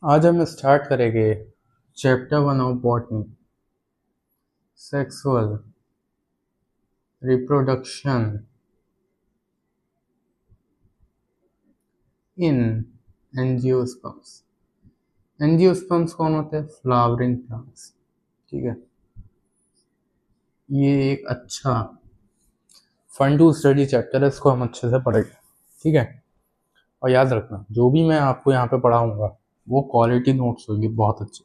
आज हम स्टार्ट करेंगे chapter 1 of botany, sexual reproduction in angiosperms. Angiosperms कौन होते हैं? Flowering plants. ठीक है, ये एक अच्छा फन टू स्टडी चैप्टर है, इसको हम अच्छे से पढ़ेंगे। ठीक है, और याद रखना जो भी मैं आपको यहाँ पे पढ़ाऊँगा वो क्वालिटी नोट्स होगी बहुत अच्छी,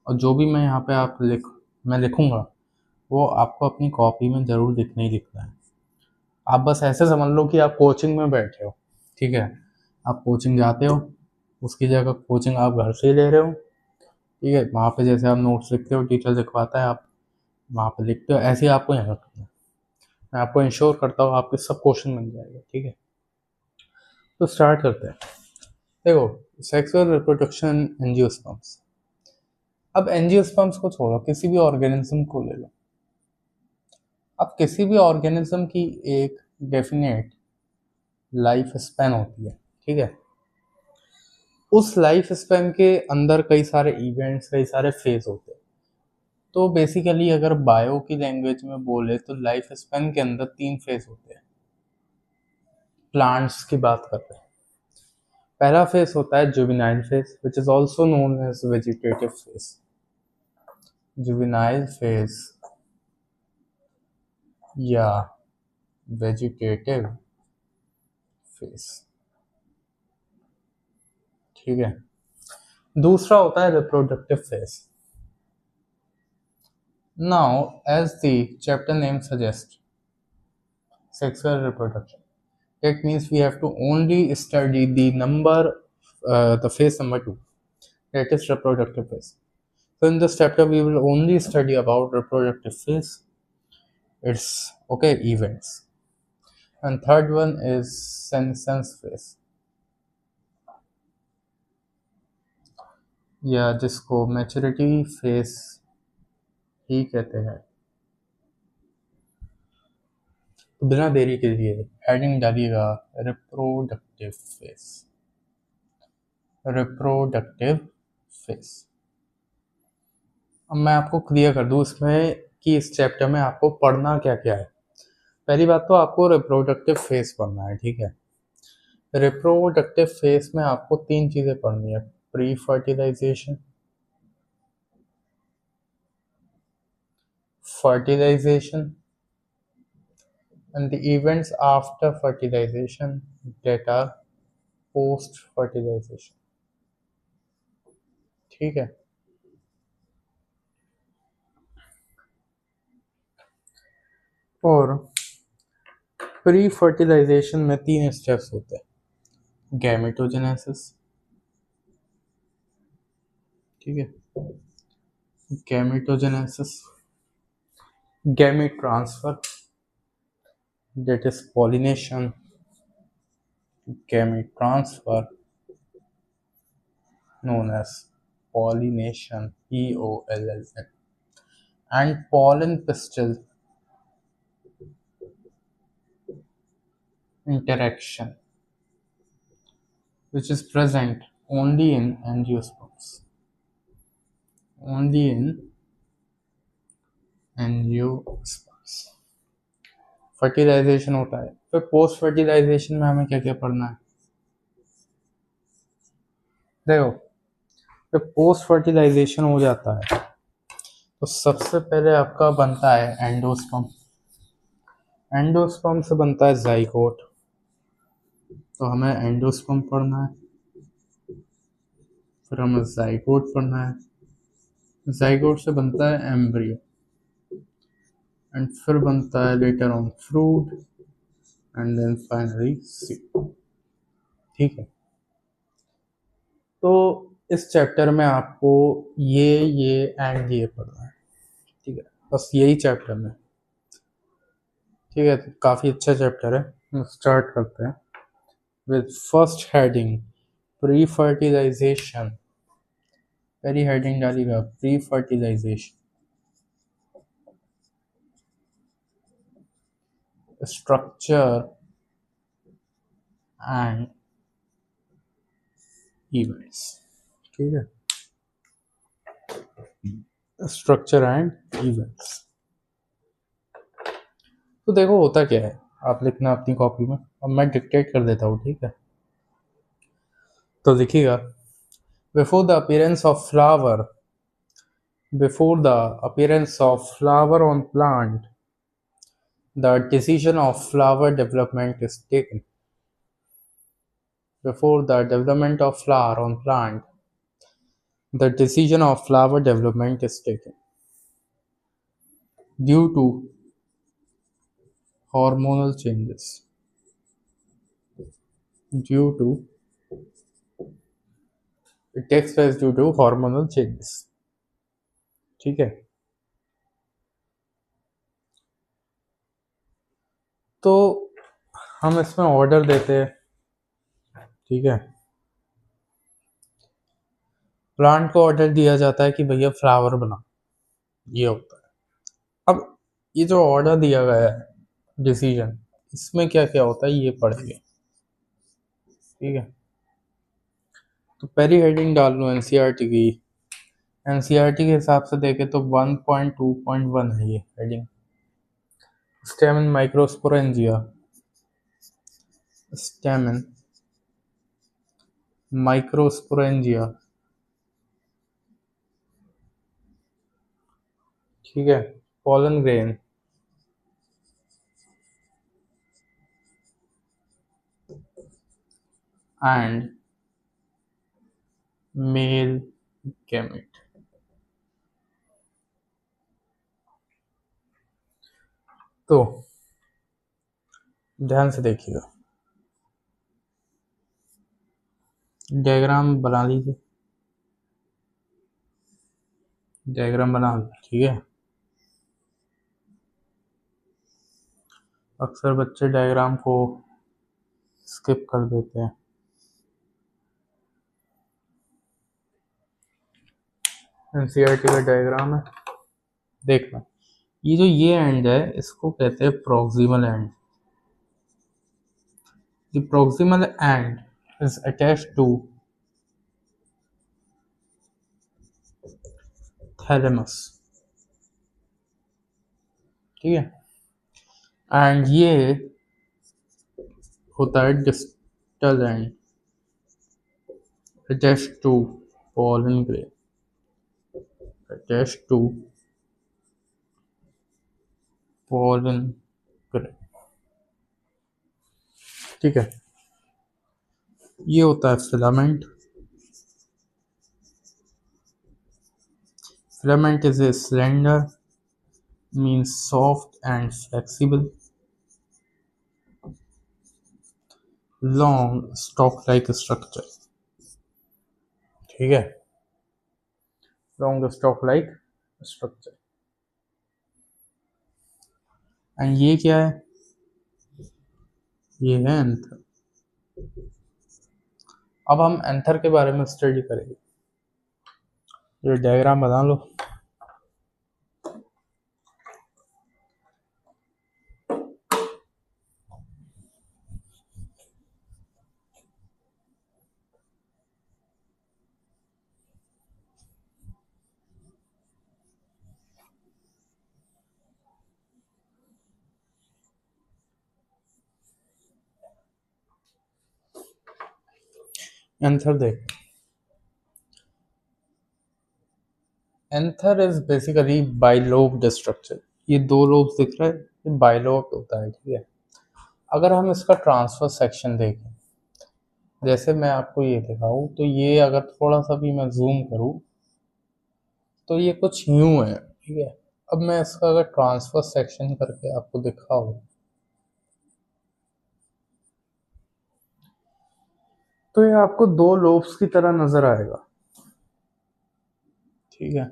और जो भी मैं यहाँ पे मैं लिखूँगा वो आपको अपनी कॉपी में ज़रूर लिखना ही लिखना है। आप बस ऐसे समझ लो कि आप कोचिंग में बैठे हो। ठीक है, आप कोचिंग जाते हो, उसकी जगह कोचिंग आप घर से ही ले रहे हो। ठीक है, वहाँ पे जैसे आप नोट्स लिखते हो, टीचर लिखवाता है, आप वहाँ पे लिखते हो, ऐसे ही आपको यहाँ करना है। मैं आपको इंश्योर करता हूँ आपके सब क्वेश्चन बन जाएगा। ठीक है, तो स्टार्ट करते हैं। देखो, सेक्सुअल रिप्रोडक्शन एंजियोस्पर्म्स। अब एंजियोस्पर्म्स को छोड़ो, किसी भी ऑर्गेनिज्म को ले लो। अब किसी भी ऑर्गेनिज्म की एक डेफिनेट लाइफ स्पैन होती है। ठीक है, उस लाइफ स्पैन के अंदर कई सारे इवेंट्स, कई सारे फेज होते हैं। तो बेसिकली अगर बायो की लैंग्वेज में बोले तो लाइफ स्पैन के अंदर 3 फेज होते हैं। प्लांट्स की बात करते हैं, पहला फेज होता है juvenile phase, which is also known as vegetative phase. Juvenile phase या वेजिटेटिव फेज। ठीक है, दूसरा होता है reproductive phase. Now as the chapter name suggest, sexual reproduction, that means we have to only study the number, the phase number 2, that is reproductive phase. So in this chapter we will only study about reproductive phase, its okay events, and third one is senescence phase, या जिसको maturity phase ही कहते हैं। तो बिना देरी के लिए heading डालिएगा रिप्रोडक्टिव फेज। Reproductive phase. अब मैं आपको क्लियर कर दूं इसमें कि इस चैप्टर में आपको पढ़ना क्या क्या है। पहली बात तो आपको रिप्रोडक्टिव फेज पढ़ना है। ठीक है, रिप्रोडक्टिव फेज में आपको 3 चीज़ें पढ़नी है: pre fertilization, fertilization, and the events after fertilization, that are post fertilization। ठीक है, और प्री फर्टिलाइजेशन में 3 स्टेप्स होते हैं: गैमेटोजेनेसिस, ठीक है, gametogenesis, gamete transfer, that is pollination, gamete transfer known as pollination, POLLN, and pollen pistil interaction, which is present only in angiosperms. Only in angiosperms fertilization होता है। फिर पोस्ट फर्टिलाइजेशन में हमें क्या क्या पढ़ना है? देखो, जब पोस्ट फर्टिलाइजेशन हो जाता है तो सबसे पहले आपका बनता है एंडोस्पर्म। एंडोस्पर्म से बनता है जाइगोट, तो हमें एंडोस्पर्म पढ़ना है। फिर हमें जाइगोट पढ़ना है। जाइगोट से बनता है एम्ब्रियो, एंड फिर बनता है later on fruit, and then finally seed. ठीक है, तो इस चैप्टर में आपको ये एंड ये पढ़ना है। ठीक है, बस यही चैप्टर में। ठीक है, तो काफ़ी अच्छा चैप्टर है। स्टार्ट करते हैं with first heading, pre fertilization. पहली हेडिंग डालिएगा pre fertilization, structure and events. ठीक है, स्ट्रक्चर एंड इवेंट्स। तो देखो होता क्या है, आप लिखना अपनी कॉपी में, अब मैं डिक्टेट कर देता हूँ, ठीक है। तो लिखिएगा, before the appearance of flower, before the appearance of flower on plant, the decision of flower development is taken. Before the development of flower on plant, the decision of flower development is taken. Due to hormonal changes. Due to, it takes place due to hormonal changes. ठीक है, तो हम इसमें order देते हैं, ठीक है। Plant को ऑर्डर दिया जाता है कि भैया फ्लावर बना, ये होता है। अब ये जो ऑर्डर दिया गया है, डिसीजन, इसमें क्या क्या होता है ये पढ़ेंगे, ठीक है। तो पहली हेडिंग डाल लो एनसीईआरटी की। एनसीईआरटी के हिसाब से देखें तो 1.2.1 है ये हेडिंग, स्टेमन माइक्रोस्पोरेंजिया, स्टेमन माइक्रोस्पोरेंजिया, ठीक है। Pollen grain, and male gamete. तो ध्यान से देखिएगा, डायग्राम बना लीजिए, डायग्राम बना लो, ठीक है। अक्सर बच्चे डायग्राम को स्किप कर देते हैं। एनसीईआरटी का डायग्राम है, देखना, ये जो ये एंड है इसको कहते हैं proximal end. The proximal end is attached to thalamus, ठीक है। एंड ये होता है distal end, attached to pollen grain, attached to pollen grain, ठीक है। ये होता है filament. Filament is a slender, means soft and flexible, long stalk like structure, ठीक है, long stalk like structure। And ये क्या है, ये है एंथर। अब हम एंथर के बारे में स्टडी करेंगे, ये डायग्राम बना लो। एंथर देख, anther is basically bilobed structure. ये दो लोब्स दिख रहे हैं, ये बाइलोब्ड होता है, ठीक है। अगर हम इसका ट्रांसफर सेक्शन देखें, जैसे मैं आपको ये दिखाऊं, तो ये अगर थोड़ा सा भी मैं जूम करूं तो ये कुछ यूं है, ठीक है। अब मैं इसका अगर ट्रांसफर सेक्शन करके आपको दिखाऊं तो ये आपको दो लोब्स की तरह नजर आएगा, ठीक है।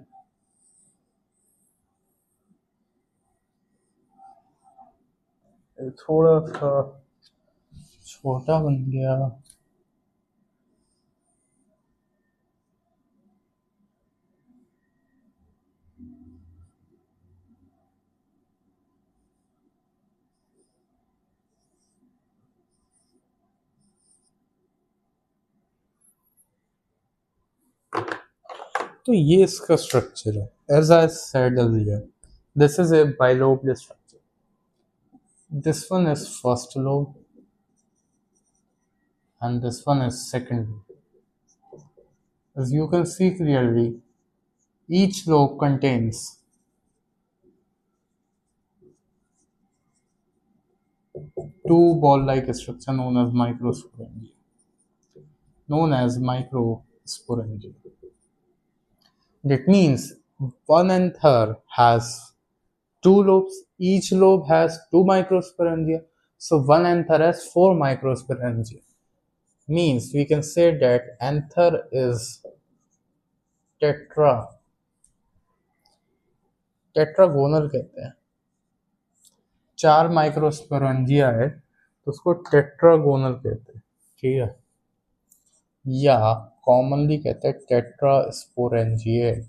ये थोड़ा सा छोटा बन गया, तो ये इसका स्ट्रक्चर है. As I said earlier, this is a bilobed structure. This one is first lobe and this one is second lobe. As you can see clearly, each lobe contains two ball-like structure known as microsporangia. That means one anther has two lobes. Each lobe has two microsporangia. So one anther has four microsporangia. Means we can say that anther is tetragonal कहते हैं. चार microsporangia है तो उसको tetragonal कहते हैं. ठीक है, या कॉमनली कहते हैं टेट्रास्पोरेंजिएट.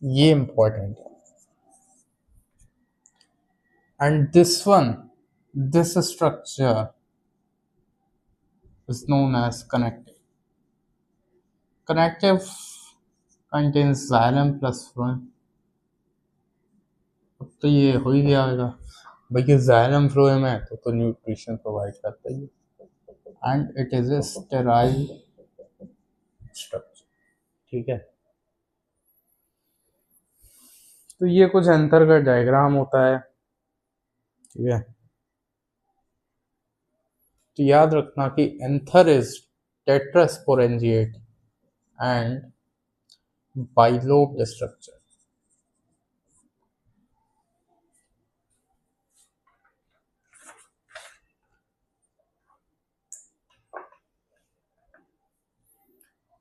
ये इंपॉर्टेंट है. And this structure is known as connective. Connective contains xylem plus phloem. अब तो ये हो ही गया होगा भाई, xylem phloem है तो न्यूट्रिशन प्रोवाइड करता है. And it is a sterile structure. ठीक है, तो ये कुछ एंथर का डायग्राम होता है. ठीक है, तो याद रखना कि anther is tetrasporangiate and bilobed structure.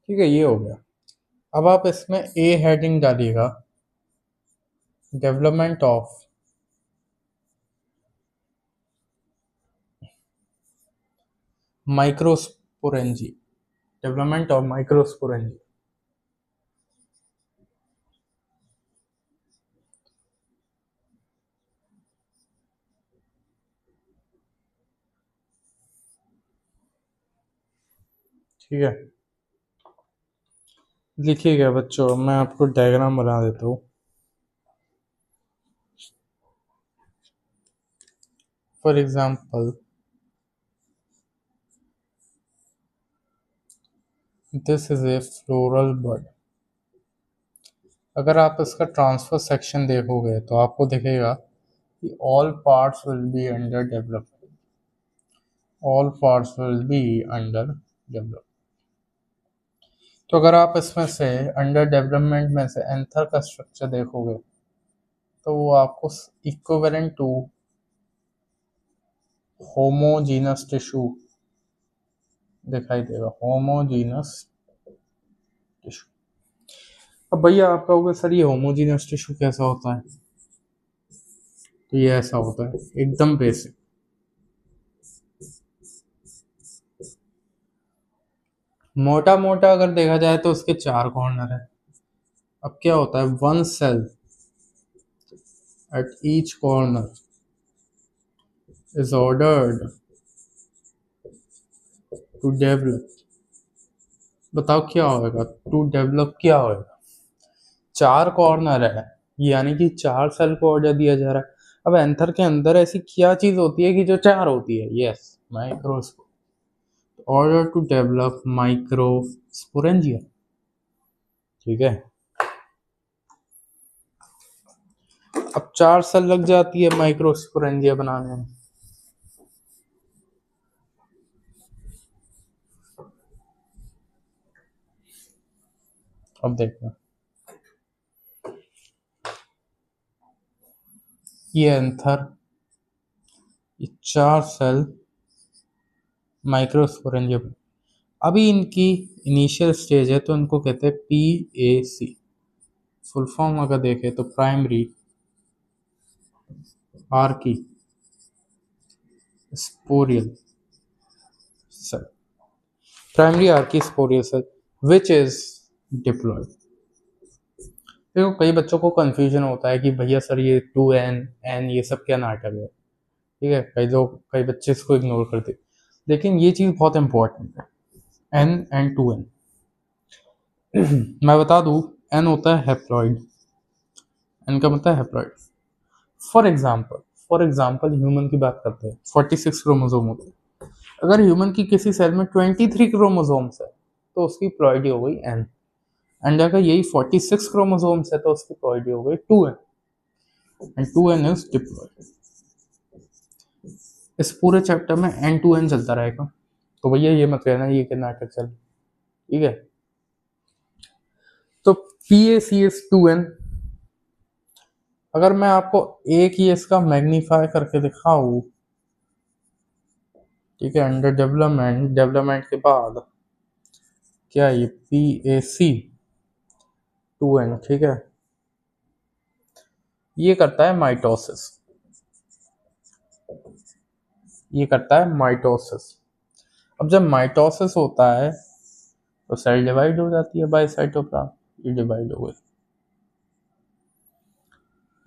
ठीक है, ये हो गया. अब आप इसमें ए हेडिंग डालिएगा, development of microsporangia. Development of microsporangia. ठीक है, लिखिएगा बच्चों, मैं आपको डायग्राम बना देता हूँ. For example, this is a floral bud. अगर आप इसका ट्रांसफर सेक्शन देखोगे तो आपको दिखेगा कि all parts will be under development. All parts will be under development. तो अगर आप इसमें से अंडर डेवलपमेंट में से एंथर का स्ट्रक्चर देखोगे तो वो आपको इक्विवेलेंट टू होमोजीनस टिश्यू दिखाई देगा. Homogeneous tissue. अब भैया आप कहोगे सर ये होमोजीनस टिश्यू कैसा होता है? तो ये ऐसा होता है, एकदम बेसिक. मोटा मोटा अगर देखा जाए तो उसके चार कॉर्नर है. अब क्या होता है, one cell at each corner is ordered to develop. बताओ क्या होगा, टू डेवलप क्या होगा? चार कॉर्नर है यानी कि चार सेल को ऑर्डर दिया जा रहा है. अब एंथर के अंदर ऐसी क्या चीज होती है कि जो चार होती है? Yes, microspore. Order to develop microsporangia. ठीक है, अब चार सेल लग जाती है माइक्रोस्पोरेंजिया बनाने में. अब देखना, ये एंथर, ये चार सेल माइक्रोस्पोरेंजिया. अभी इनकी इनिशियल स्टेज है तो इनको कहते हैं PAC. फुल फॉर्म अगर देखें तो primary archesporial cell. Primary archesporial cell which is diploid. देखो कई बच्चों को कंफ्यूजन होता है कि भैया सर ये 2N ये सब क्या नाटक है. ठीक है, कई बच्चे इसको इग्नोर करते. लेकिन ये चीज़ बहुत इंपॉर्टेंट है. N and two n. मैं बता दूं, एन होता है हैप्लॉइड, एन का मतलब है हैप्लॉइड। फॉर एग्जाम्पल ह्यूमन की बात करते हैं, 46 क्रोमोसोम होते हैं। अगर ह्यूमन की किसी सेल में 23 क्रोमोसोम्स है तो उसकी प्लॉइडी हो गई एन, एंड अगर यही 46 क्रोमोसोम्स है तो उसकी प्लॉइडी हो गई 2n, and 2n is diploid. इस पूरे चैप्टर में एन टू एन चलता रहेगा, तो भैया ये मत कहना ये कि नाटक चल, ठीक है। तो PACS2n, अगर मैं आपको एक ही इसका मैग्नीफाई करके दिखाऊं, ठीक है, अंडर डेवलपमेंट के बाद क्या ये PAC2n, ठीक है, ये करता है माइटोसिस, ये करता है माइटोसिस। अब जब माइटोसिस होता है तो सेल डिवाइड हो जाती है बाय साइटोप्लाज्म, ये डिवाइड हो गई,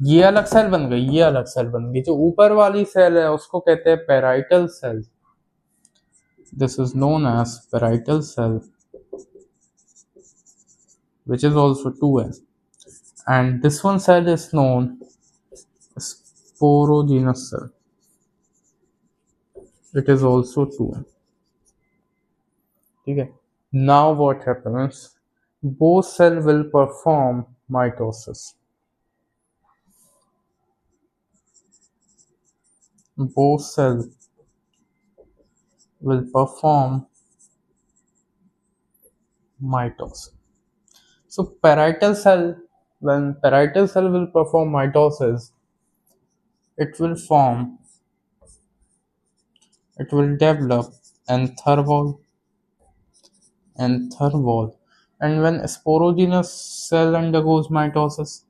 ये अलग सेल बन गई, ये अलग सेल बन गई। जो ऊपर वाली सेल है उसको कहते हैं parietal cell, this is known as parietal cell, which is also 2n, and this one cell is known sporogenous cell, it is also 2n, ठीक है। Now what happens, both cell will perform mitosis, both cell will perform mitosis. So parietal cell, when parietal cell will perform mitosis, it will form, it will develop anther wall, anther wall, and when sporogenous cell undergoes mitosis,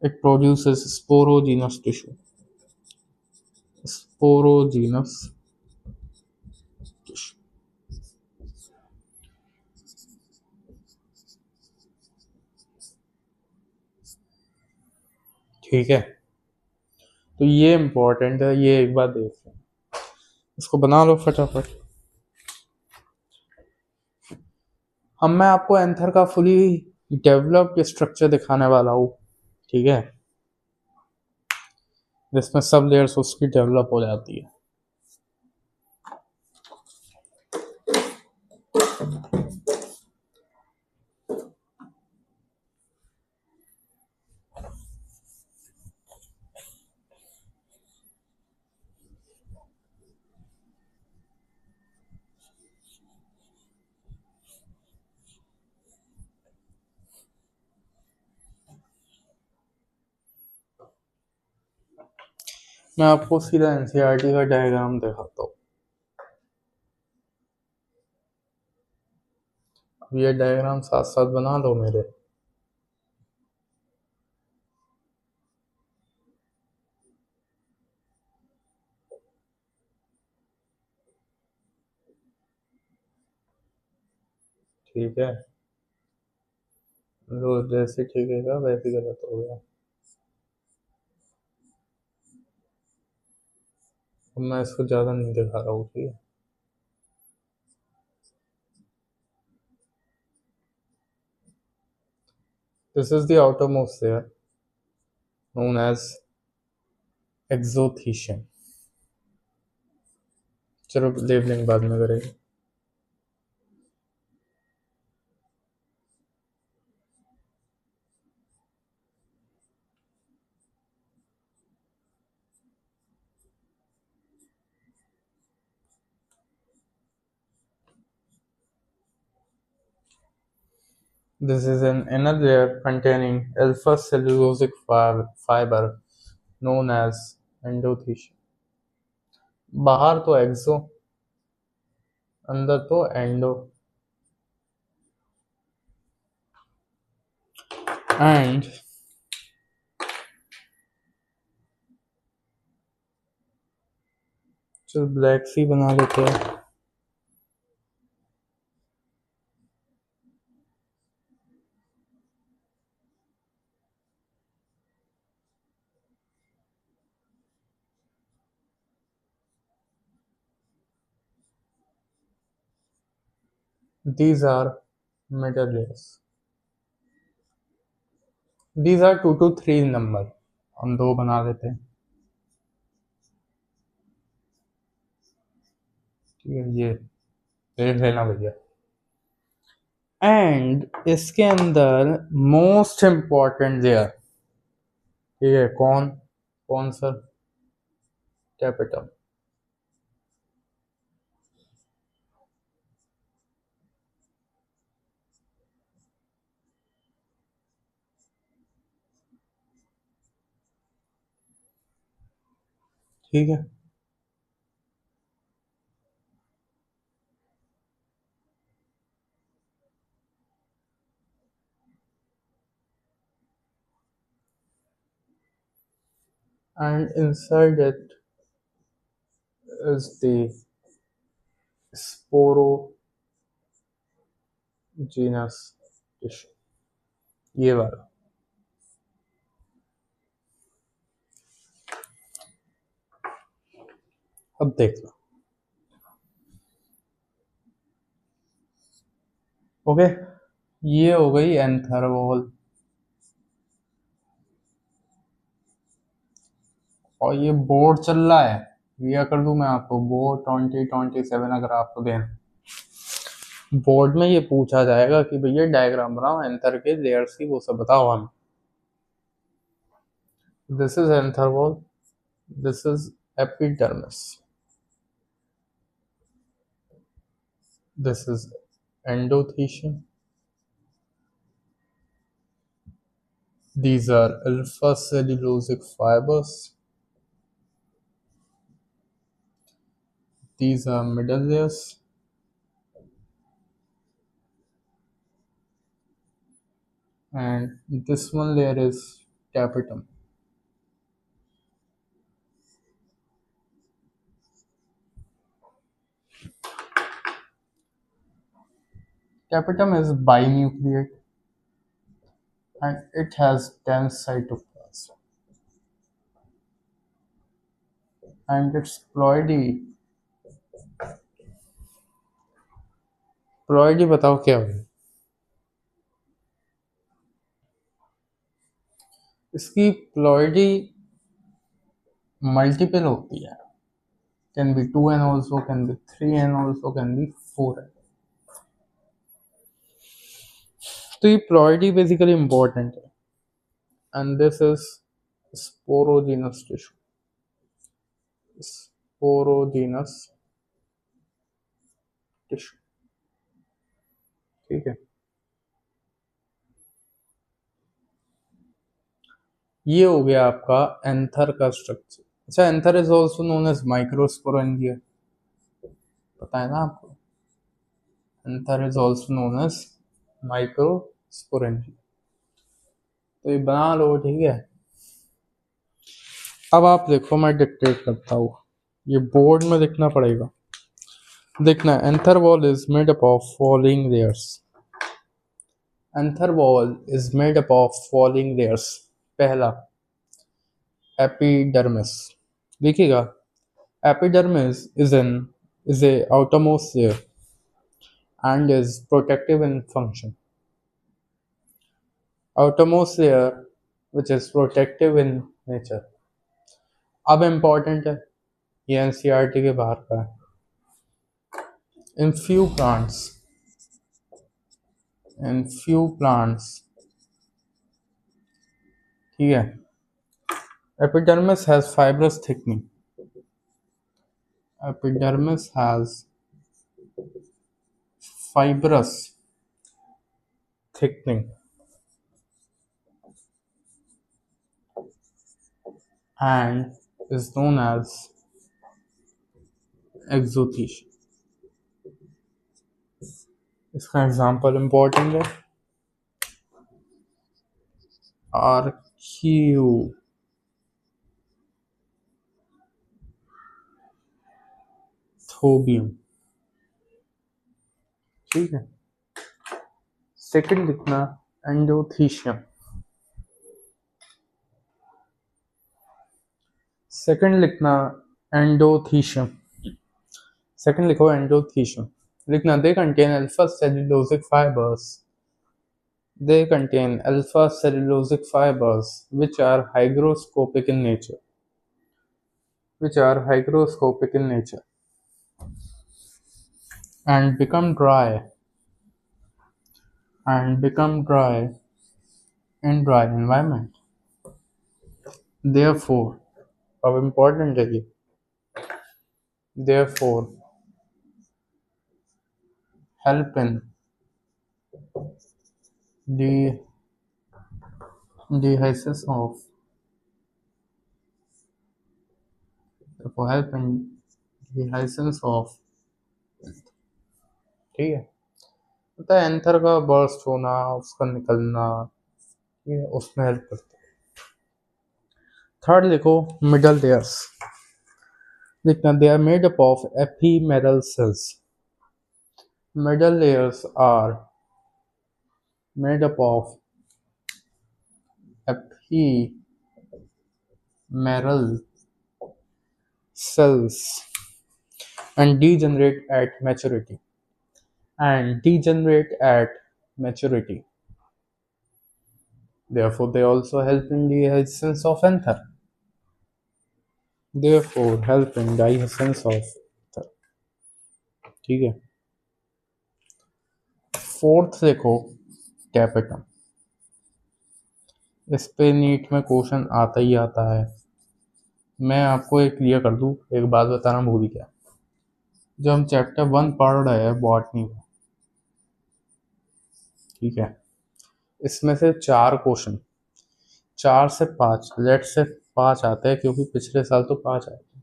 it produces sporogenous tissue, sporogenous tissue, ठीक है। तो ये important है, ये एक बार देख लो, इसको बना लो फटाफट। अब मैं आपको एंथर का फुली डेवलप्ड स्ट्रक्चर दिखाने वाला हूँ, ठीक है, जिसमें सब लेयर्स उसकी डेवलप हो जाती है। मैं आपको सीधा एनसीईआरटी का डायग्राम दिखाता हूँ। अब ये डायग्राम साथ साथ बना लो मेरे, ठीक है। जो जैसे ठीक है वैसे गलत हो गया। अब मैं इसको ज़्यादा नहीं दिखा रहा हूँ, ठीक है। This is the outermost layer known as exothecium। चलो लेबलिंग बाद में करेंगे। This is an inner layer containing alpha cellulosic fiber known as endothecium। बाहर तो एक्सो, अंदर तो एंडो, एंड चल ब्लैक सी बना लेते हैं। These are middle layers. These are 2 to 3 number, हम 2 बना देते हैं, ठीक है, ये देख लेना भैया। एंड इसके अंदर मोस्ट इम्पॉर्टेंट लेयर, ठीक है, कौन कौन सा? कैपिटल। ठीक है, and inside it is the sporogenous tissue, ये वाला। अब देखना, ओके, ये हो गई एंथर वॉल, और ये बोर्ड चल रहा है, ये कर दूं मैं आपको, बोर्ड 2027 अगर आपको देना, बोर्ड में ये पूछा जाएगा कि भैया डायग्राम बनाओ एंथर के लेयर्स की, वो सब बताओ हमें। This is anther wall, this is epidermis, this is endothelium, these are alpha cellulosic fibers, these are middle layers, and this one layer is tapetum. Tapetum is binucleate and it has dense cytoplasm, and its ploidy बताओ क्या होगी? इसकी ploidy multiple होती है, can be 2n also, can be 3n also, can be 4n. तो ये ploidy basically important है, and this is sporogenous tissue, sporogenous tissue, ठीक है। ये हो गया आपका एंथर का स्ट्रक्चर। अच्छा, anther is also known as microsporangia, पता है ना आपको? Anther is also known as microsporangia, तो ये बना लो, ठीक है। अब आप देखो, मैं डिक्टेट करता हूँ, ये बोर्ड में लिखना पड़ेगा, देखना। Anther wall is made up of following layers, anther wall is made up of following layers. पहला एपिडर्मिस, देखिएगा, epidermis is a outermost layer and is protective in function. Outermost layer which is protective in nature. अब important है, ये NCERT के बाहर का है। In few plants, ठीक है, epidermis has fibrous thickening. Epidermis has fibrous thickening and is known as exothelium. इसका एग्जाम्पल इम्पोर्टेंट है, आर्कियोथोबियम, ठीक है। सेकंड लिखना एंडोथीशियम, सेकंड लिखो एंडोथीशियम, लिखना they contain alpha cellulosic fibres, they contain alpha cellulosic fibers which are hygroscopic in nature and become dry in dry environment. Therefore, अब important है ये, therefore help in the dehiscence of therefore help in dehiscence of, ठीक है, पता है anther का burst होना, उसका निकलना, ये उसमें हेल्प करता है। थर्ड लिखो मिडल लेयर्स, लिखना they are made up of ephemeral cells, middle layers are made up of epimeral cells and degenerate at maturity. Therefore, they also help in dehiscence of anther. ठीक है। Fourth देखो कैपिटम, इस पे NEET में question आता ही आता है। मैं आपको एक क्लियर कर दूं, एक बात बताना भूल गया, जो हम चैप्टर 1 पढ़ रहे हैं बॉटनी का, ठीक है, इसमें से 4 क्वेश्चन, 4 से 5, लेट से 5 आते हैं क्योंकि पिछले साल तो 5 आए थे।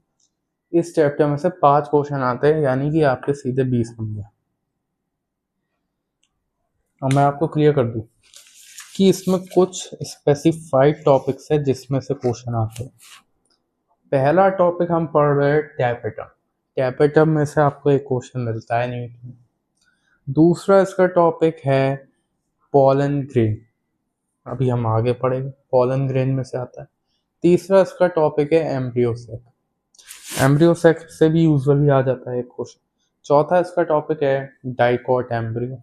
इस चैप्टर में से 5 क्वेश्चन आते हैं, यानी कि आपके सीधे 20 नंबर। अब मैं आपको क्लियर कर दूं कि इसमें कुछ स्पेसिफाइड टॉपिक्स है जिसमें से क्वेश्चन आते हैं। पहला टॉपिक हम पढ़ रहे हैं टैपेटम, टैपेटम में से आपको एक क्वेश्चन मिलता है नीट में। दूसरा इसका टॉपिक है पॉलन ग्रेन, अभी हम आगे पढ़ेंगे, पॉलन ग्रेन में से आता है। तीसरा इसका टॉपिक है एम्ब्रियोसेक, एम्ब्रियोसेक से भी यूजुअली आ जाता है एक क्वेश्चन। चौथा इसका टॉपिक है डाइकॉट एम्ब्रियो,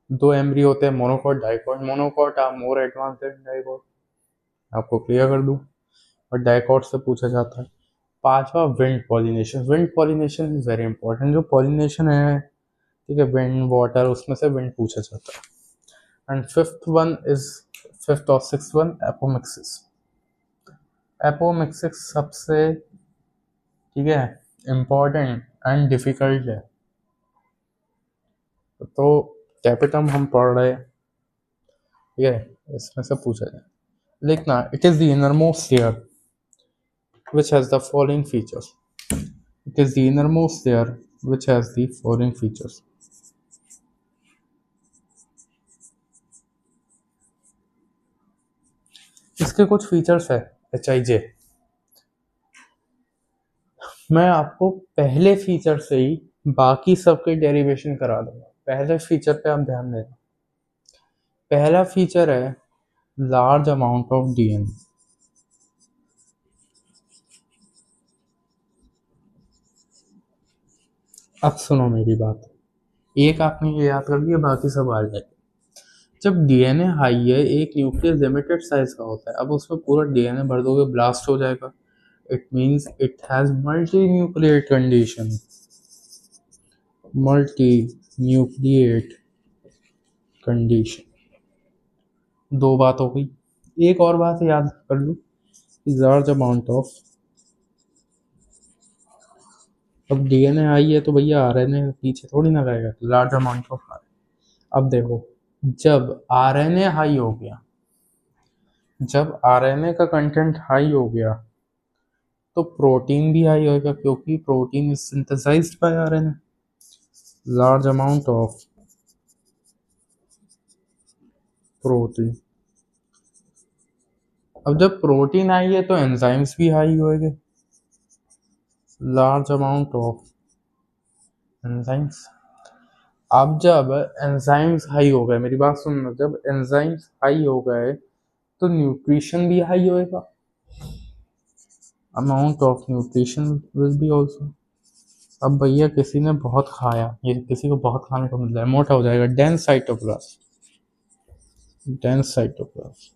2 एम्ब्रियो होते हैं, monocot dicot, monocot are more advance than dicot, आपको क्लियर कर दूं, और डाइकॉट से पूछा जाता है। पांचवा wind pollination, wind pollination is very important, जो पॉलिनेशन है, ठीक है, विंड वाटर, उसमें से विंड पूछा जाता है। एंड फिफ्थ और सिक्स्थ वन एपोमिक्सिस, एपोमिक्सिस सबसे, ठीक है, इम्पॉर्टेंट एंड डिफिकल्ट है। तो कैपिटम हम पढ़ रहे हैं, ठीक है, इसमें से पूछा जाए। लिखना it is the innermost layer which has the following features. It is the innermost layer which has the following features. इसके कुछ फीचर्स है HIJ, मैं आपको पहले फीचर से ही बाकी सबके डेरिवेशन करा दूंगा। पहले फीचर पे आप ध्यान देना। पहला फीचर है लार्ज अमाउंट ऑफ DNA। अब सुनो मेरी बात, एक आपने ये याद कर लिया, बाकी सब आ जाएगा। जब DNA हाई है, एक न्यूक्लियस लिमिटेड साइज का होता है, अब उसमें पूरा DNA भर दोगे ब्लास्ट हो जाएगा। It means it has multi nucleate condition. 2 बात हो गई। एक और बात याद कर लो, लार्ज अमाउंट ऑफ, अब DNA हाई है तो भैया RNA पीछे थोड़ी ना रहेगा, लार्ज अमाउंट ऑफ RNA। अब देखो, जब RNA हाई हो गया, जब RNA का कंटेंट हाई हो गया तो प्रोटीन भी हाई होगा, क्योंकि protein is synthesized by RNA। Large amount of protein, अब जब प्रोटीन हाई है तो एंजाइम्स भी हाई होंगे। लार्ज अमाउंट ऑफ एंजाइम्स, अब जब एंजाइम्स हाई हो गए, मेरी बात सुनना, जब एंजाइम्स हाई हो गए तो न्यूट्रिशन भी हाई होएगा, amount of nutrition will be also. अब भैया किसी ने बहुत खाया, ये किसी को बहुत खाने को मिल रहा है, मोटा हो जाएगा, डेंस साइटोप्लाज्म, डेंस साइटोप्लाज्म।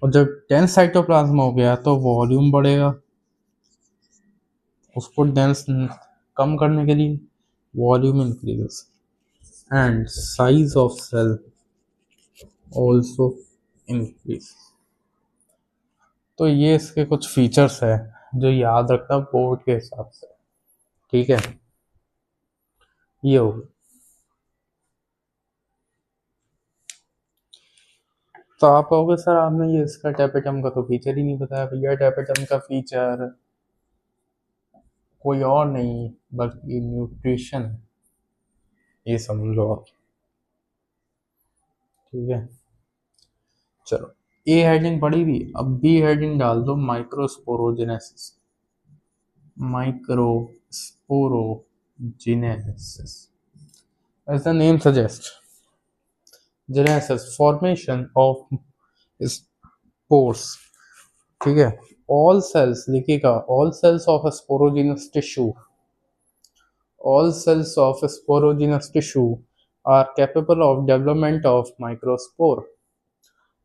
और जब डेंस साइटोप्लाज्म हो गया तो वॉल्यूम बढ़ेगा, उसको डेंस कम करने के लिए volume increases and size of cell also increase. तो ये इसके कुछ फीचर्स है जो याद रखना बोर्ड के हिसाब से, ठीक है। ये हो गया। तो आप कहोगे सर आपने ये इसका टैपेटम का तो फीचर ही नहीं बताया। भैया टैपेटम का फीचर कोई और नहीं बल्कि न्यूट्रिशन है, ये समझ लो आप, ठीक है। चलो, ए हेडिंग पड़ी थी, अब बी हेडिंग डाल दो, microsporogenesis, microsporogenesis as the name suggest, genesis formation of spores, ठीक है। ऑल सेल्स लिखिएगा, all cells of sporogenous tissue, all cells of sporogenous tissue are capable of development of microspore,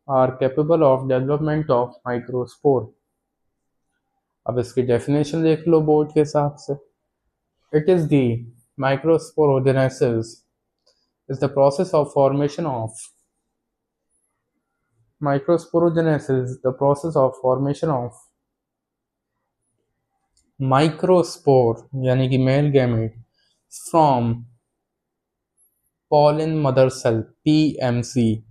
are capable of development of microspore। अब इसकी definition देख लो board के हिसाब से, it is the microsporogenesis is the process of formation of microsporogenesis, the process of formation of microspore यानी कि male gamete from pollen mother cell PMC,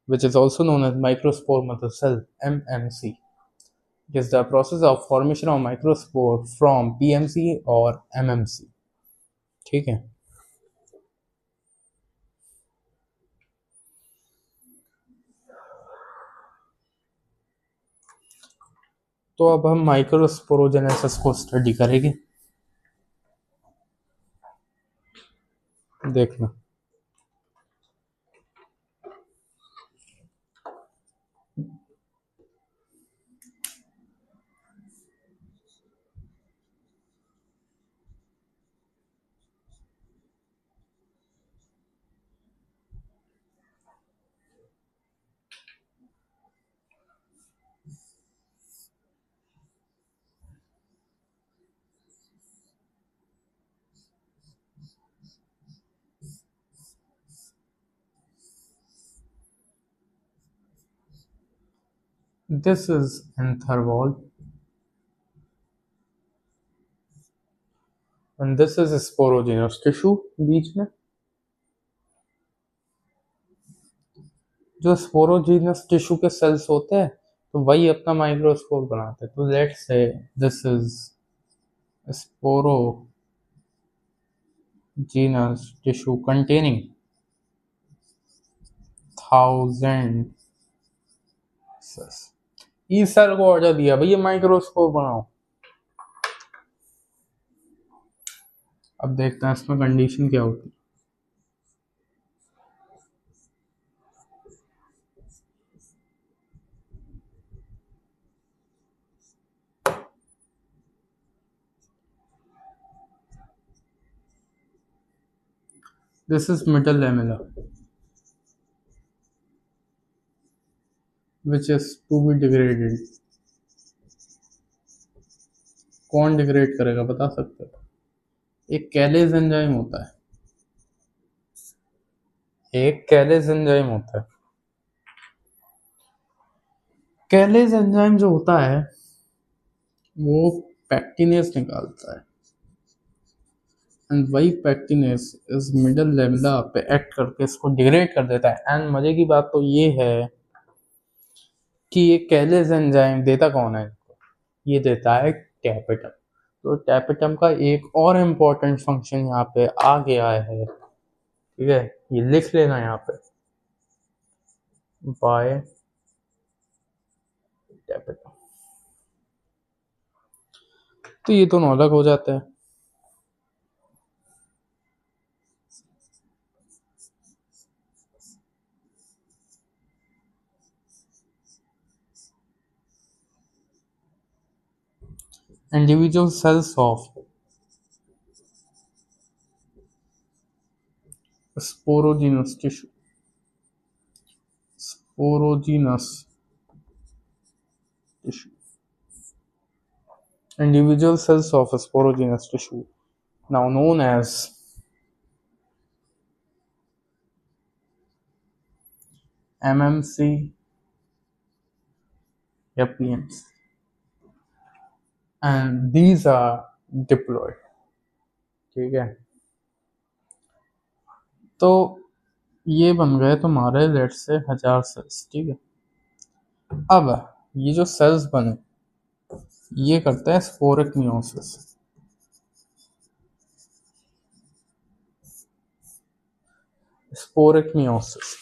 which is also known as microspore mother cell MMC. It is the process of formation of microspore from PMC और MMC, ठीक है। तो अब हम microsporogenesis को study करेंगे, देखना। This is anther wall and this is sporogenous tissue। बीच में जो स्पोरोजीनस टिश्यू के सेल्स होते हैं तो वही अपना माइक्रोस्पोर बनाते हैं। तो let's say this is sporogenous tissue containing 1000 cells. इस सेल को ऑर्डर दिया भैया माइक्रोस्कोप बनाओ। अब देखते हैं इसमें कंडीशन क्या होती है। This is middle lamella which is to be degraded। कौन डिग्रेड करेगा बता सकते हो? एक कैलेज एंजाइम होता है, एक कैलेज एंजाइम होता है। कैलेज एंजाइम जो होता है वो पैक्टिनेस निकालता है एंड वही पैक्टिनेस इस मिडल लेमला पे एक्ट करके इसको डिग्रेड कर देता है। एंड मजे की बात तो ये है कि ये कैलेज एंजाइम देता कौन है? ये देता है टैपेटम। तो टैपेटम का एक और इम्पोर्टेंट फंक्शन यहाँ पे आ गया है, ठीक है, ये लिख लेना यहाँ पे, बाय टैपेटम। तो ये दोनों अलग हो जाते हैं। Individual cells of sporogenous tissue, sporogenous tissue, individual cells of a sporogenous tissue, now known as MMC या PMC, and these are diploid. ठीक है, तो ये बन गए तुम्हारे लेट से 1000 सेल्स। ठीक है, अब ये जो सेल्स बने ये करते हैं sporic meiosis. Sporic meiosis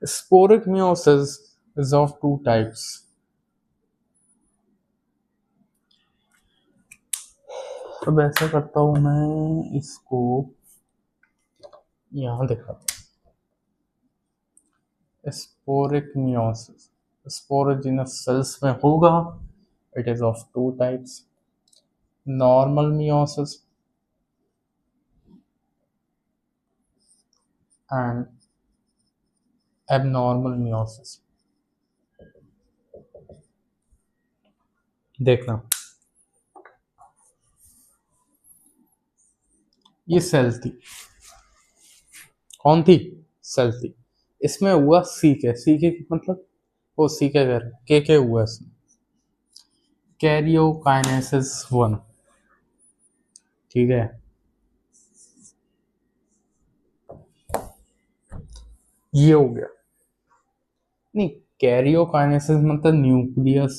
Sporic meiosis is of two types. अब ऐसा करता हूं मैं इसको यहां दिखाता हूं। स्पोरिक मियोसिस स्पोरोजिनस सेल्स में होगा। It is of two types, normal meiosis and abnormal meiosis. देखना, ये सेल थी, कौन थी? सेल थी। इसमें हुआ सीके मतलब वो सीके कर के हुआ इसमें कैरियोकाइनेसिस 1। ठीक है, ये हो गया। नहीं, कैरियोकाइनेसिस मतलब न्यूक्लियस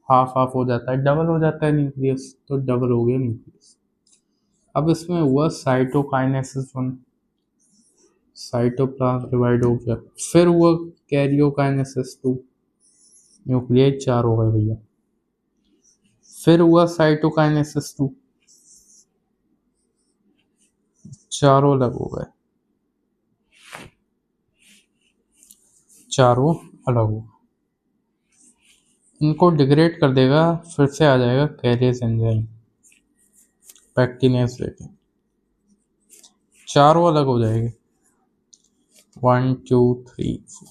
हाफ हाफ हो जाता है, डबल हो जाता है न्यूक्लियस, तो डबल हो गया न्यूक्लियस। अब इसमें हुआ साइटोकाइनेसिस 1, साइटोप्लाज्म डिवाइड हो गया। फिर हुआ कैरियोकाइनेसिस 2, न्यूक्लियस 4 हो गए भैया। फिर हुआ साइटोकाइनेसिस 2, चारों अलग हो गए, चारों अलग हो। इनको डिग्रेड कर देगा, फिर से आ जाएगा कैरियस एंजाइम पैक्टिनेस लेके, चारों अलग हो जाएंगे 1 2 3 4।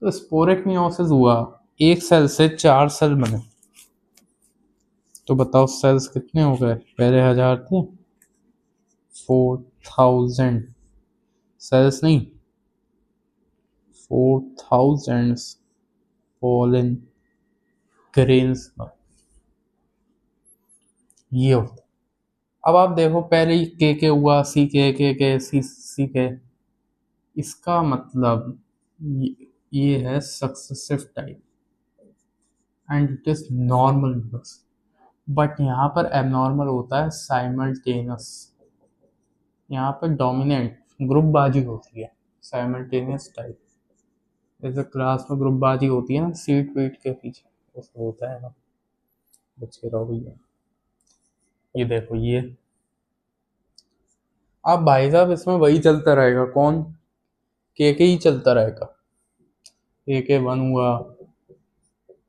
तो स्पोरिक मियोसिस हुआ, एक सेल से 4 सेल बने। तो बताओ सेल्स कितने हो गए? पहले 1000 थे, 4000 सेल्स नहीं, 4000 पोलन ग्रेन्स। ये होता। अब आप देखो, पहले ही के हुआ, सी के सी के, इसका मतलब ये है successive type and it is normal बस। बट यहाँ पर एबनॉर्मल होता है साइमल्टेनियस, यहाँ पर डोमिनेंट ग्रुपबाजी होती है, साइमल्टेनियस टाइप। जैसे क्लास में ग्रुपबाजी होती है ना, सीट वीट के पीछे, उसमें होता है ना, बच्चे रहो भैया। ये देखो, ये अब भाई साहब इसमें वही चलता रहेगा, कौन? के ही चलता रहेगा। के 1 हुआ,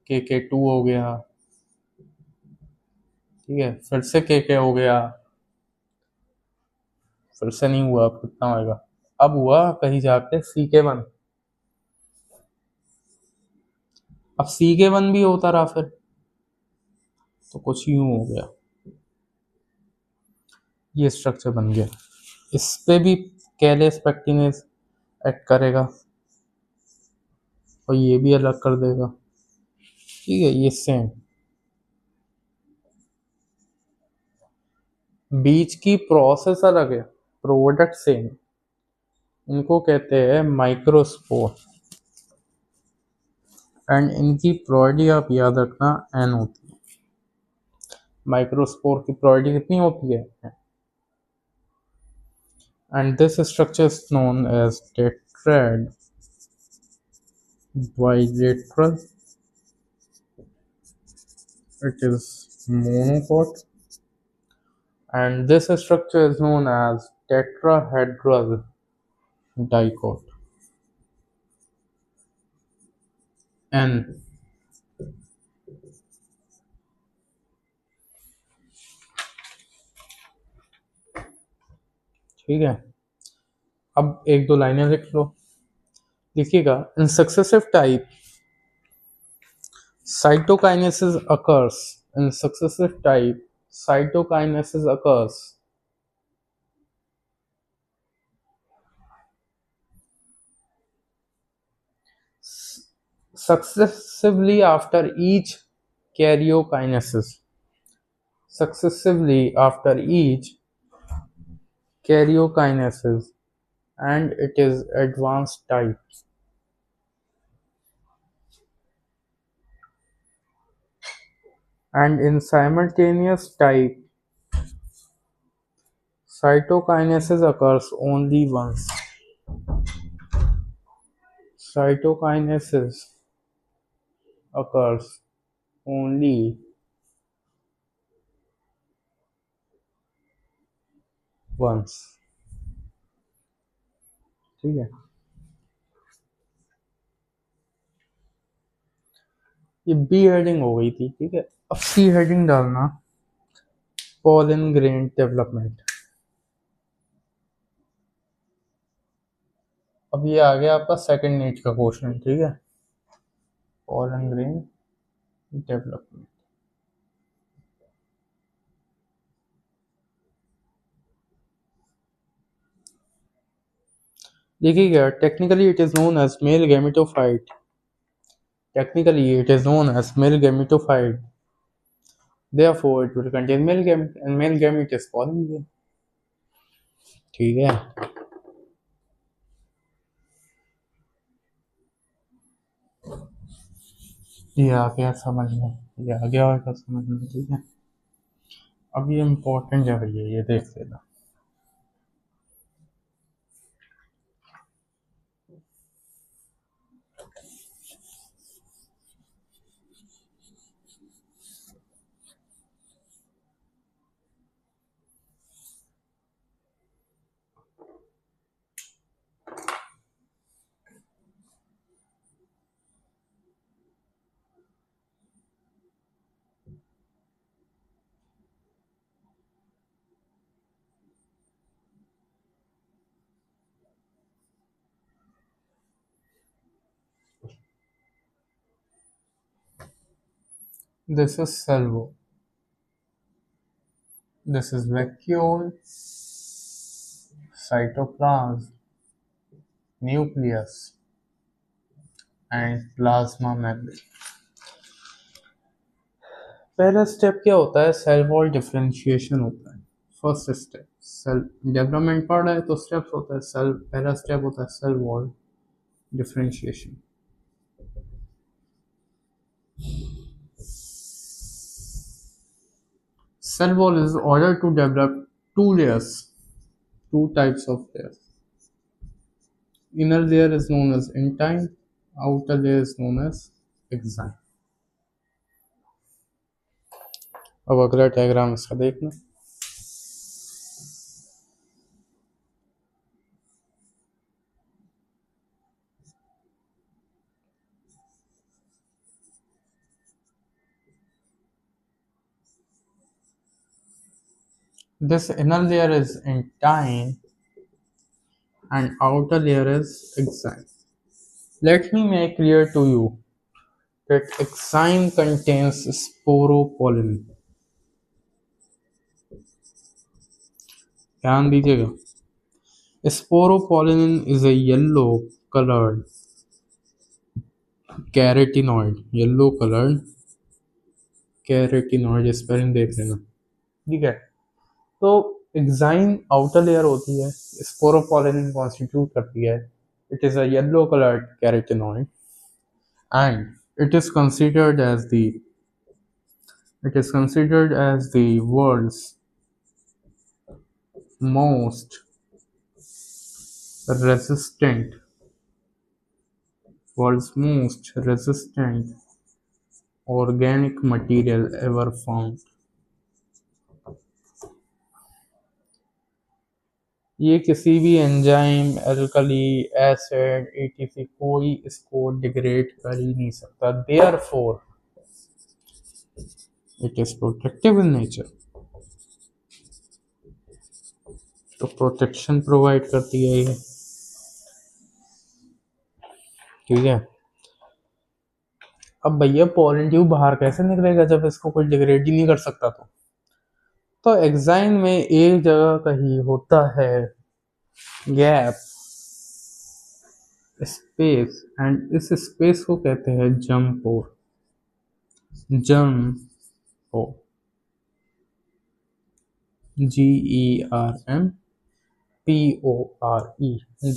के 2 हो गया, ठीक है, फिर से के हो गया, फिर से नहीं हुआ, अब कितना होगा? अब हुआ कहीं जाके सी के 1। अब सी के 1 भी होता रहा फिर, तो कुछ यूं हो गया, ये स्ट्रक्चर बन गया। इस पे भी कैलेस पैक्टिनेस एक्ट करेगा और ये भी अलग कर देगा। ठीक है, ये सेम। बीच की प्रोसेस अलग है, प्रोडक्ट सेम। इनको कहते हैं माइक्रोस्पोर, एंड इनकी प्रोपर्टी आप याद रखना एन होती है। माइक्रोस्पोर की प्रोपर्टी कितनी होती है? And this structure is known as tetrad, bilateral, it is monocot, and this structure is known as tetrahedral dicot. N, ठीक है। अब एक दो लाइनें लिख लो, लिखिएगा। In successive type cytokinesis occurs, in successive type cytokinesis occurs successively after each karyokinesis, successively after each karyokinesis, and it is advanced type. And in simultaneous type cytokinesis occurs only once. Cytokinesis occurs only once, ठीक है। ये B heading हो गई थी, ठीक है। अब सी heading डालना, पॉलन ग्रेन डेवलपमेंट। अब ये आ गया आपका सेकंड नीट का क्वेश्चन, ठीक है। पॉलन ग्रेन डेवलपमेंट, देखिएगा। Technically it is known as male gametophyte, technically it is known as male gametophyte, therefore it will contain male gamete, and male gamete is pollen grain, ठीक है। ये आ गया समझ में, ये आ गया होगा समझ में, ठीक है। अब ये इम्पोर्टेंट जगह है, ये देख लेना। This is cell wall, this is vacuole, cytoplasm, nucleus, and plasma membrane। पहला स्टेप क्या होता है? सेल वॉल डिफरेंशिएशन होता है। फर्स्ट स्टेप सेल डेवलपमेंट पढ़ रहे हैं तो स्टेप्स होता है। सेल पहला स्टेप होता है cell wall differentiation. Cell wall is ordered to develop two layers, two types of layers. Inner layer is known as intine, outer layer is known as exine। अब अगला डायग्राम इसका देखना। This inner layer is intine and outer layer is exine। Let me make clear to you that exine contains sporopollen। ध्यान दीजिएगा। Sporopollen is a yellow colored carotenoid, yellow colored carotenoid, spelling देख लेना, ठीक है। तो exine outer layer होती है, sporopollenin constitute करती है. It is a yellow coloured carotenoid and it is considered as the most resistant world's most resistant organic material ever found. ये किसी भी एंजाइम, एल्कली, एसिड, एटीसी कोई इसको डिग्रेड कर ही नहीं सकता. Therefore it is protective in nature. तो protection provide करती है ये. ठीक है. अब भैया पॉलन ट्यूब बाहर कैसे निकलेगा जब इसको कोई डिग्रेड ही नहीं कर सकता. तो एक्साइन में एक जगह कहीं होता है गैप, स्पेस, एंड इस स्पेस को कहते हैं जम पोर. GERMPORE,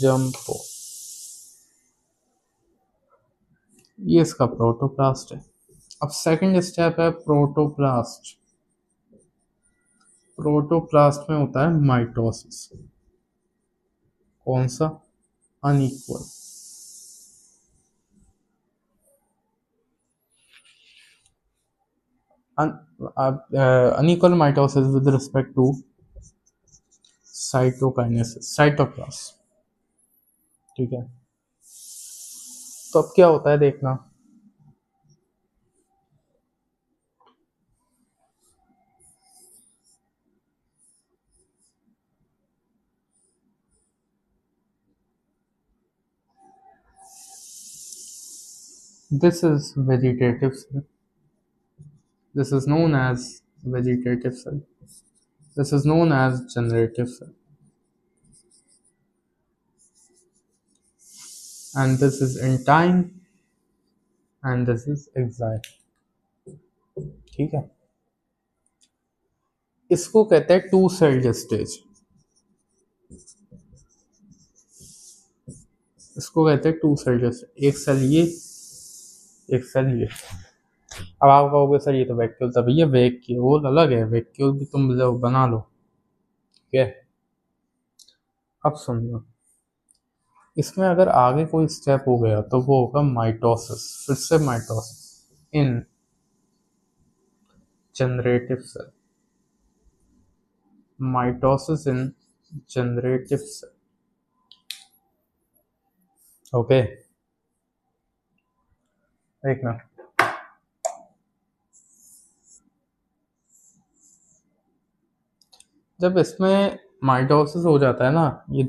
जम पोर. ये इसका प्रोटोप्लास्ट है. अब सेकंड स्टेप है प्रोटोप्लास्ट. प्रोटोप्लास्ट में होता है माइटोसिस. कौन सा? Unequal. unequal mitosis with respect to cytokinesis, cytoplasm. ठीक है. तो अब क्या होता है देखना. This is vegetative cell. This is known as vegetative cell. This is known as generative cell. And this is intine and this is exile. ठीक है. इसको कहते हैं टू सेल्ड स्टेज. इसको कहते हैं टू सेल्ड स्टेज. एक सेल ये, एक सेल ये. अब आप कहोगे सर ये तो वैक्यूल था. भैया वैक्यूल अलग है, वैक्यूल भी तुम बना लो. ठीक है. अब सुनिए, इसमें अगर आगे कोई स्टेप हो गया तो वो होगा माइटोसिस. फिर से माइटोसिस इन जनरेटिव सेल. माइटोसिस इन जनरेटिव सेल. ओके. देखना, जब इसमें माइटोसिस हो जाता है ना, ये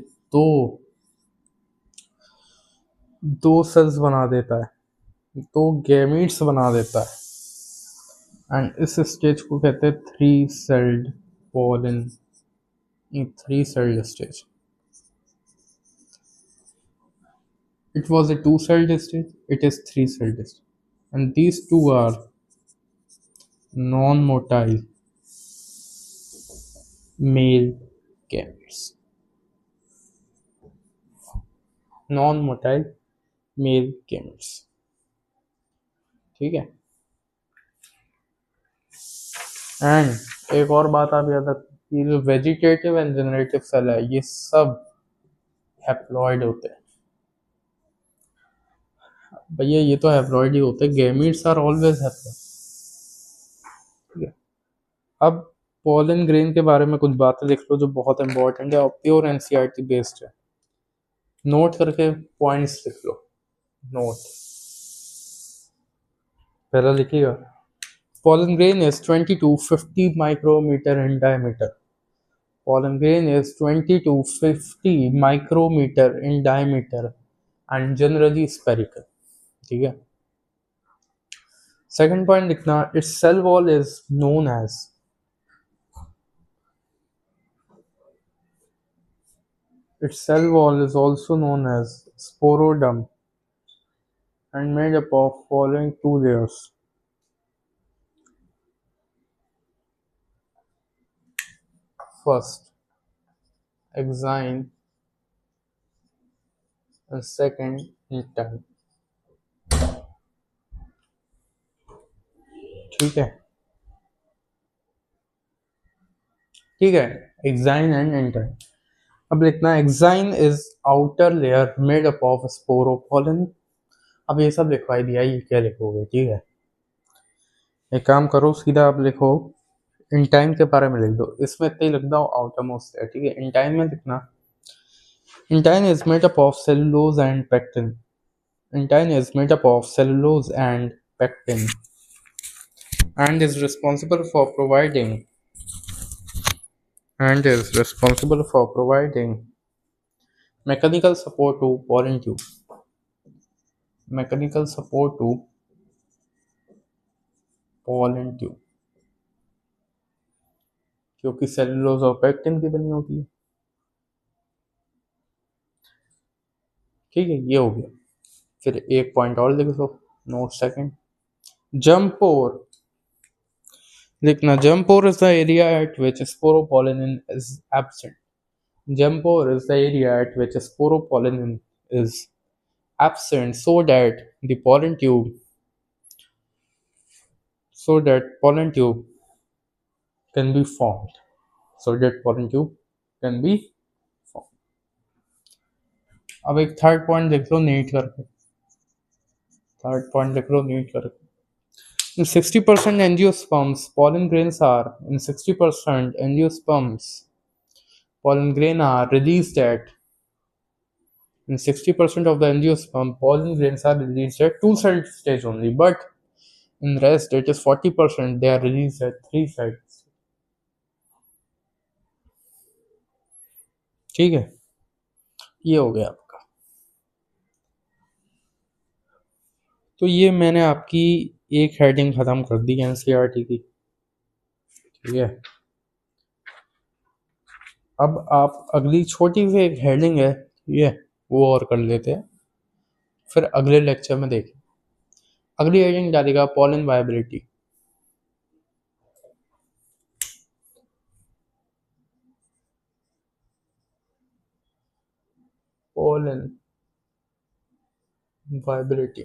दो सेल्स बना देता है, दो गैमीट्स बना देता है. एंड इस स्टेज को कहते हैं three celled pollen. Three celled stage. It was a two-celled stage. It is three-celled stage, and these two are non-motile male gametes. Non-motile male gametes. ठीक है. एंड एक और बात आप याद रखिए, ये जो वेजिटेटिव एंड जनरेटिव सेल है ये सब हैप्लॉइड होते हैं. भैया ये तो हैप्लॉइड ही होते हैं. Gametes are always haploid. ठीक है. अब पोलन ग्रेन के बारे में कुछ बातें लिख लो जो बहुत इंपॉर्टेंट है और प्योर एनसीईआरटी बेस्ड है. नोट करके पॉइंट्स लिख लो. नोट पहला लिखिएगा. Pollen grain is 20 to 50 micrometer in diameter. Pollen grain is 20 to 50 micrometer in diameter and generally spherical. ठीक है. Second point लिखना, its cell wall is known as. Its cell wall is also known as sporoderm and made up of following two layers. first exine and second intine. ठीक है, ठीक है, exine and intine. अब लिखना exine is outer layer made up of sporopollenin. अब ये सब लिखवाई दिया, ये क्या लिखोगे? ठीक है, एक काम करो, सीधा आप लिखो इंटाइन के बारे में लिख दो, इसमें इतना ही लिख दो आउटर मोस्ट है. ठीक है, इंटाइन में लिखना intine is made up of cellulose and pectin. Intine is made up of cellulose and pectin and is responsible for providing and is responsible for providing mechanical support to pollen tube. Mechanical support to pollen tube क्योंकि cellulose और pectin की बनी होती है. ठीक है, ये हो गया. फिर एक पॉइंट और लिख दो, नोट सेकंड. जम्पोर लिखना, जम्पोर is the area at which sporopollenin is absent. जम्पोर is the area at which sporopollenin is absent so that pollen tube can be formed. अब एक थर्ड पॉइंट लिख लो नीट करके. In 60% angiosperms, pollen grains are released at in 60% of the angiosperm, pollen grains are released at 2 cell stage only, but in rest it is 40%, they are released at 3 cell. ठीक है, ये हो गया आपका. तो ये मैंने आपकी एक हेडिंग खत्म कर दी एनसीईआरटी की. ठीक है, अब आप अगली छोटी सी एक हेडिंग है, ये वो और कर लेते हैं, फिर अगले लेक्चर में देखें. अगली हेडिंग डालेगा पॉलन वायबिलिटी. pollen viability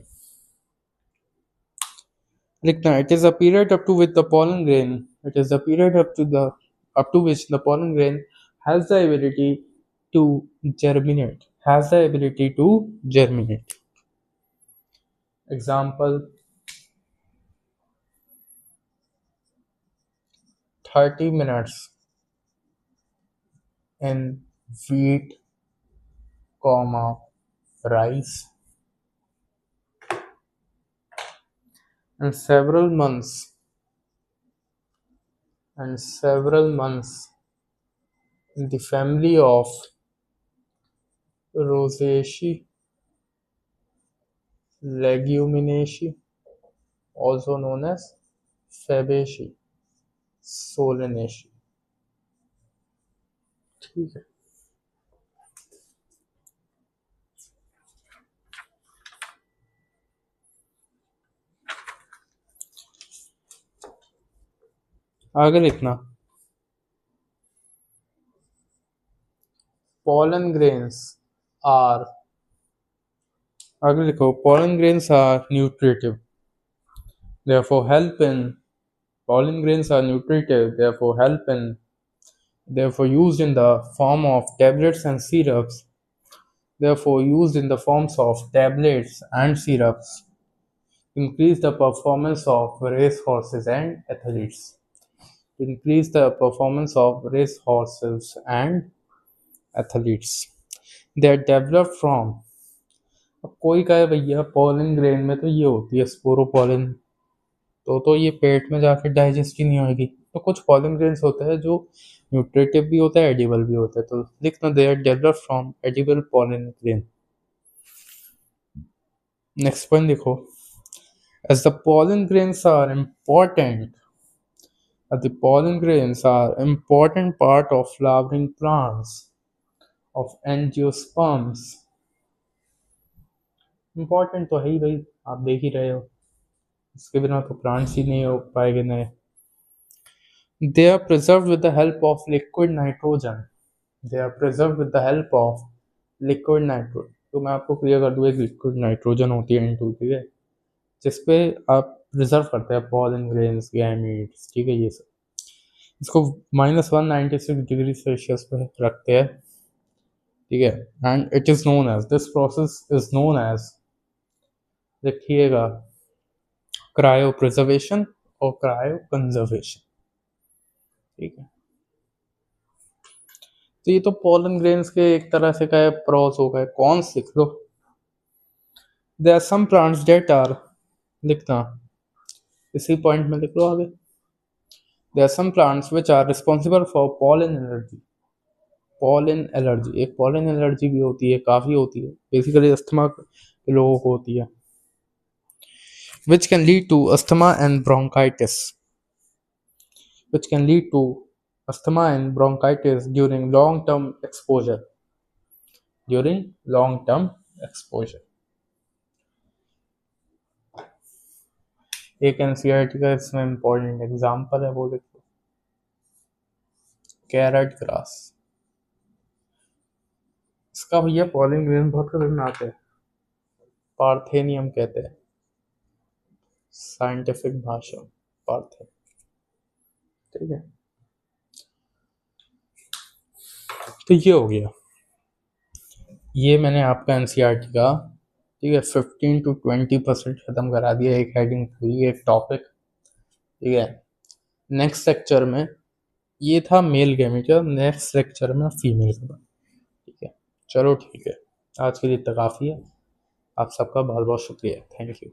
लिखना, it is a period up to which the pollen grain has the ability to germinate. Example, 30 minutes in wheat, rice, and several months in the family of Rosaceae, Leguminosae, also known as Fabaceae, Solanaceae. ठीक है, आगे लिखना, pollen grains are nutritive, therefore used in the form of tablets and syrups, increase the performance of racehorses and athletes. They are developed from. अब कोई कहे भैया pollen grain में तो ये होती है स्पोरोपोलन, तो ये पेट में जाके डाइजेस्ट ही नहीं होगी. तो कुछ पोलन ग्रेन्स होते हैं जो न्यूट्रिटिव भी होता है, एडिबल भी होता है. तो लिखना, they are developed from edible pollen grain. Next point देखो, as the pollen grains are important part of flowering plants of angiosperms. Important तो है ही भाई, आप देख ही रहे हो, इसके बिना तो प्लांट्स ही नहीं हो पाएंगे नए. They are preserved with the help of liquid nitrogen. They are preserved with the help of liquid nitrogen. तो मैं आपको क्लियर कर दूँ, एक लिक्विड नाइट्रोजन होती है N2, ठीक है, जिसपे आप प्रिजर्व करते हैं पॉलन ग्रेन्स, गैमीट्स, ठीक है, ये सब। इसको -196 डिग्री सेल्सियस पे रखते हैं, ठीक है, and it is known as, this process is known as, देखिएगा, क्रायो प्रिजर्वेशन और क्रायो कंजर्वेशन, ठीक है। तो ये तो पॉलन ग्रेन्स के एक तरह से क्या प्रोस हो गए, कॉन्स लिख लो। There are some plants that are, लिखना इसी पॉइंट में लिख लो आगे। There are some plants which are responsible for pollen allergy. Pollen allergy, एक पॉलन एलर्जी भी होती है, काफ़ी होती है, बेसिकली अस्थमा के लोगों को होती है, which can lead to asthma and bronchitis, which can lead to asthma and bronchitis during long term exposure, during long term exposure। एक एनसीईआरटी का इसमें इंपॉर्टेंट एग्जांपल है, वो देखो, कैरेट ग्रास। इसका भैया पॉलन ग्रेन बहुत खतरनाक है, पार्थेनियम कहते हैं साइंटिफिक भाषा, पार्थे, ठीक है। तो ये हो गया, ये मैंने आपका एनसीईआरटी का, ठीक है, 15 to 20% खत्म करा दिया, एक हेडिंग पूरी, एक टॉपिक, ठीक है। नेक्स्ट लेक्चर में, ये था मेल गैमीटर, नेक्स्ट लेक्चर में फीमेल का, ठीक है। चलो ठीक है, आज के लिए इतना काफ़ी है। आप सबका बहुत बहुत शुक्रिया, थैंक यू।